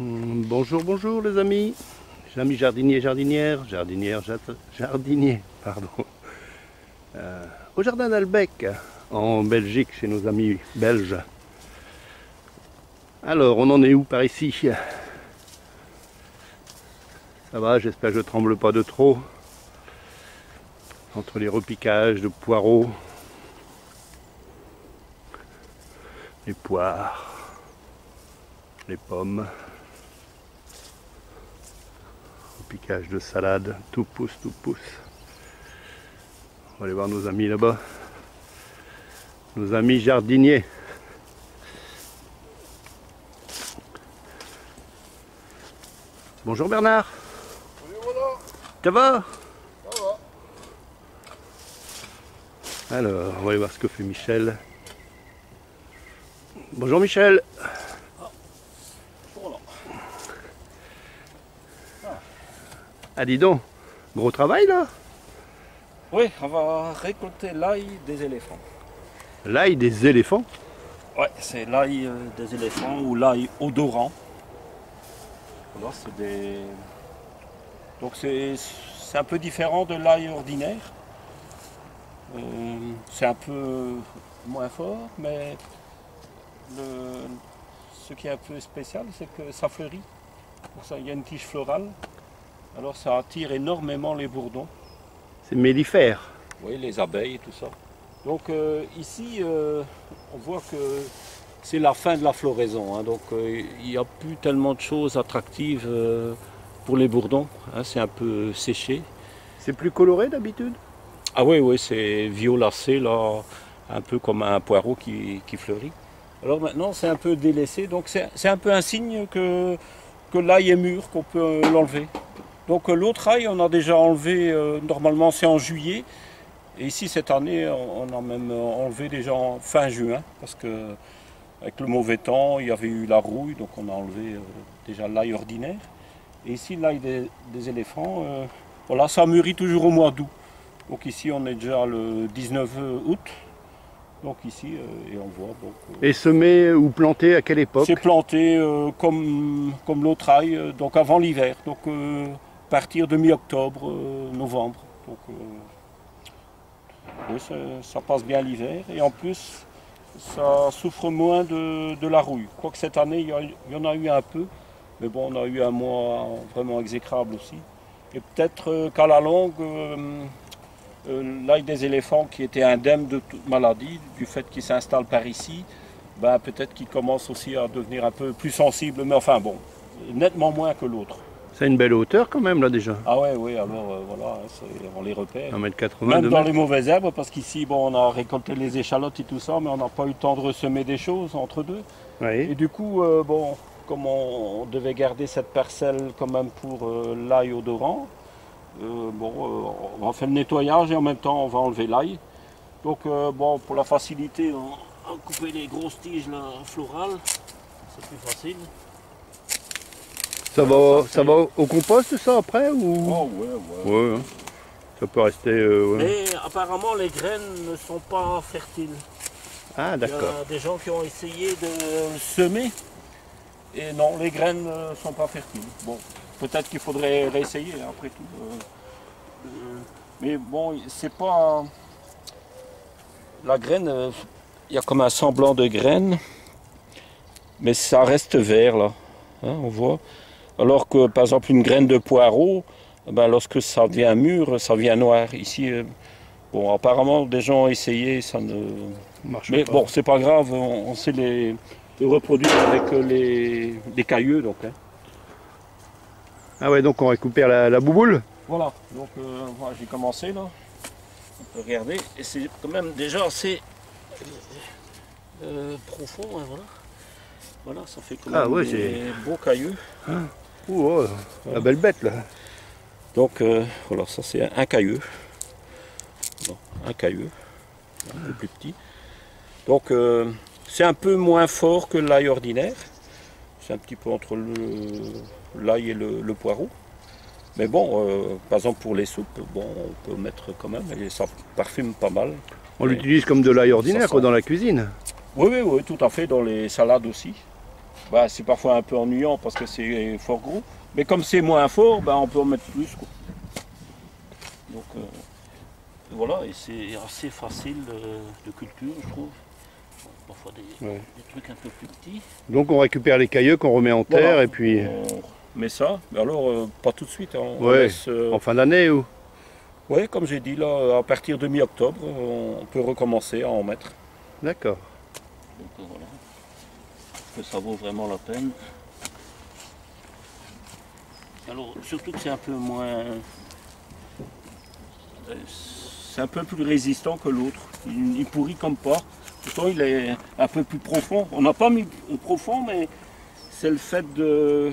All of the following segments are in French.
Bonjour, bonjour les amis jardiniers, jardiniers, pardon. Au jardin d'Albec, en Belgique, chez nos amis belges. Alors, on en est où par ici? Ça va, j'espère que je ne tremble pas de trop. Entre les repiquages de poireaux, les poires, les pommes, repiquage de salade, tout pousse, tout pousse. On va aller voir nos amis là-bas, nos amis jardiniers. Bonjour Bernard. Oui, voilà. Ça va? Ça va. Alors, on va aller voir ce que fait Michel. Bonjour Michel. Voilà. Ah dis donc, gros travail là. Oui, on va récolter l'ail des éléphants. L'ail des éléphants. Ouais, c'est l'ail des éléphants ou l'ail odorant. Voilà, donc c'est un peu différent de l'ail ordinaire. C'est un peu moins fort, mais ce qui est un peu spécial, c'est que ça fleurit. Pour ça, il y a une tige florale. Alors ça attire énormément les bourdons. C'est mellifère. Oui, les abeilles et tout ça. Donc ici, on voit que c'est la fin de la floraison. Hein, donc il n'y a plus tellement de choses attractives pour les bourdons. Hein, c'est un peu séché. C'est plus coloré d'habitude? Ah oui, oui, c'est violacé, là, un peu comme un poireau qui fleurit. Alors maintenant, c'est un peu délaissé. Donc c'est un peu un signe que l'ail est mûr, qu'on peut l'enlever. Donc l'autre ail, on a déjà enlevé, normalement c'est en juillet. Et ici cette année, on a même enlevé déjà en fin juin, parce que avec le mauvais temps, il y avait eu la rouille, donc on a enlevé déjà l'ail ordinaire. Et ici l'ail des éléphants, voilà, ça mûrit toujours au mois d'août. Donc ici on est déjà le 19 août. Donc ici, et on voit. Donc, et semé ou planté à quelle époque? c'est planté comme l'autre ail, donc avant l'hiver. Donc à partir de mi-octobre, novembre. Donc, oui, ça passe bien l'hiver. Et en plus, ça souffre moins de la rouille. Quoique cette année, il y en a eu un peu. Mais bon, on a eu un mois vraiment exécrable aussi. Et peut-être qu'à la longue, l'ail des éléphants qui était indemne de toute maladie, du fait qu'il s'installe par ici, ben, peut-être qu'il commence aussi à devenir un peu plus sensible. Mais enfin bon, nettement moins que l'autre. C'est une belle hauteur quand même là déjà. Ah ouais, oui, alors voilà, on les repère. 1,80 m. Même dans les mauvaises herbes, parce qu'ici, bon, on a récolté les échalotes et tout ça, mais on n'a pas eu le temps de ressemer des choses entre deux. Oui. Et du coup, bon, comme on devait garder cette parcelle quand même pour l'ail odorant, bon, on va faire le nettoyage et en même temps, on va enlever l'ail. Donc, bon, pour la facilité, on va couper les grosses tiges là, florales, c'est plus facile. Ça va au compost ça après ou... Oh ouais. Ouais, hein. Ça peut rester... ouais. Mais apparemment, les graines ne sont pas fertiles. Ah Il y d'accord. a des gens qui ont essayé de semer et non, les graines ne sont pas fertiles. Bon, peut-être qu'il faudrait réessayer après tout. Mais bon, c'est pas... La graine, il y a comme un semblant de graine, mais ça reste vert là, hein, on voit. Alors que par exemple une graine de poireau, ben, lorsque ça devient mûr, ça devient noir. Ici, bon, apparemment des gens ont essayé, ça ne Marche mais pas. bon, c'est pas grave, on sait les reproduire avec les cailleux. Donc, hein. Ah ouais, donc on récupère la bouboule. Voilà, donc voilà, j'ai commencé là. On peut regarder, et c'est quand même déjà assez profond. Hein, voilà. Voilà, ça fait quand même des beaux cailleux. Ah. Oh, la belle bête là. Donc voilà, ça c'est un cailleux. Non, un cailleux, un peu plus petit. Donc c'est un peu moins fort que l'ail ordinaire. C'est un petit peu entre l'ail et le poireau. Mais bon, par exemple pour les soupes, bon, on peut mettre quand même, et ça parfume pas mal. On l'utilise comme de l'ail ordinaire quoi, dans la cuisine. Oui, tout à fait, dans les salades aussi. bah, c'est parfois un peu ennuyant parce que c'est fort gros. Mais comme c'est moins fort, bah, on peut en mettre plus, quoi. Donc voilà, et c'est assez facile de culture, je trouve. Bon, parfois des trucs un peu plus petits. Donc on récupère les cailleux qu'on remet en terre Voilà, et puis... on met ça, mais alors pas tout de suite, hein, on Ouais, laisse... en fin d'année ou... Oui, comme j'ai dit, là, à partir de mi-octobre, on peut recommencer à en mettre. D'accord. Donc voilà, que ça vaut vraiment la peine. Alors, surtout que c'est un peu moins... C'est un peu plus résistant que l'autre. Il pourrit comme pas. Pourtant, il est un peu plus profond. On n'a pas mis profond, mais c'est le fait de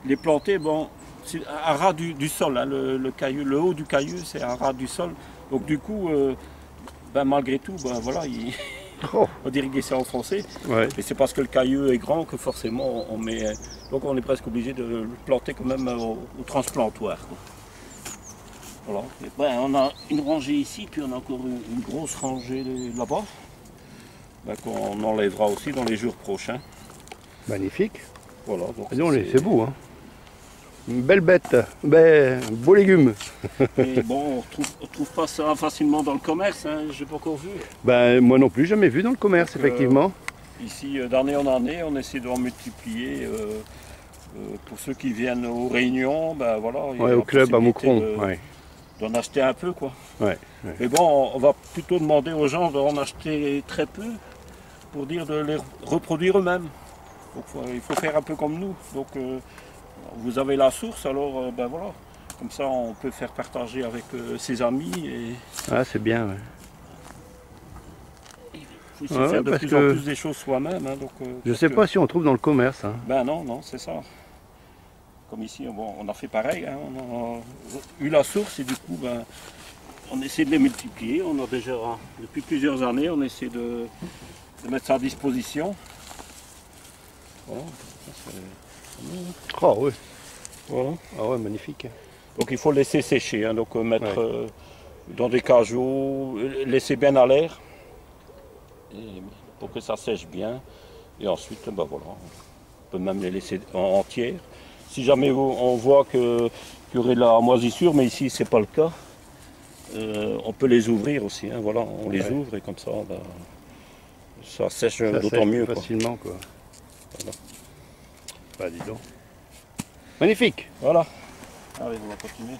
les planter, bon, c'est à ras du sol. Hein, le caillou, le haut du caillou, c'est à ras du sol. Donc du coup, ben, malgré tout, ben, voilà, on dirait ça en français. Ouais. Et c'est parce que le caillou est grand que forcément on met. Donc on est presque obligé de le planter quand même au transplantoir, quoi. Voilà. Et ben, on a une rangée ici, puis on a encore une grosse rangée là-bas, ben, qu'on enlèvera aussi dans les jours prochains. Magnifique. Voilà, donc C'est beau, hein. Une belle bête, beau légume. Et bon, on trouve pas ça facilement dans le commerce, hein, j'ai pas encore vu. Ben, moi non plus, jamais vu dans le commerce, effectivement. Ici, d'année en année, on essaie d'en multiplier. Pour ceux qui viennent aux réunions, ben voilà. Il y a Ouais, la au club à possibilité Moucron. Ouais. d'en acheter un peu, quoi. Ouais. Mais bon, on va plutôt demander aux gens d'en acheter très peu pour dire de les reproduire eux-mêmes. Donc il faut faire un peu comme nous. Donc vous avez la source, alors ben voilà. Comme ça, on peut faire partager avec ses amis. Et... Ah, c'est bien, ouais. il faut essayer de faire de plus en plus des choses soi-même. Hein, je sais pas si on trouve dans le commerce. Hein. Ben non, c'est ça. Comme ici, bon, on a fait pareil. Hein, on a eu la source et du coup, ben, on essaie de les multiplier. On a déjà, depuis plusieurs années, on essaie de mettre ça à disposition. Voilà. Oh oui. Voilà. Ah ouais, magnifique. Donc il faut laisser sécher, hein, donc mettre dans des cajots, laisser bien à l'air pour que ça sèche bien. Et ensuite, ben voilà, on peut même les laisser entières. Si jamais on voit qu'il y aurait de la moisissure, mais ici c'est pas le cas, on peut les ouvrir aussi. Hein, voilà, on les ouvre et comme ça, ben, ça sèche d'autant mieux. Facilement, quoi. Voilà. Bah, dis donc. Magnifique. Voilà. Allez, on va continuer.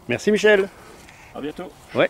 Merci Michel. À bientôt. Ouais.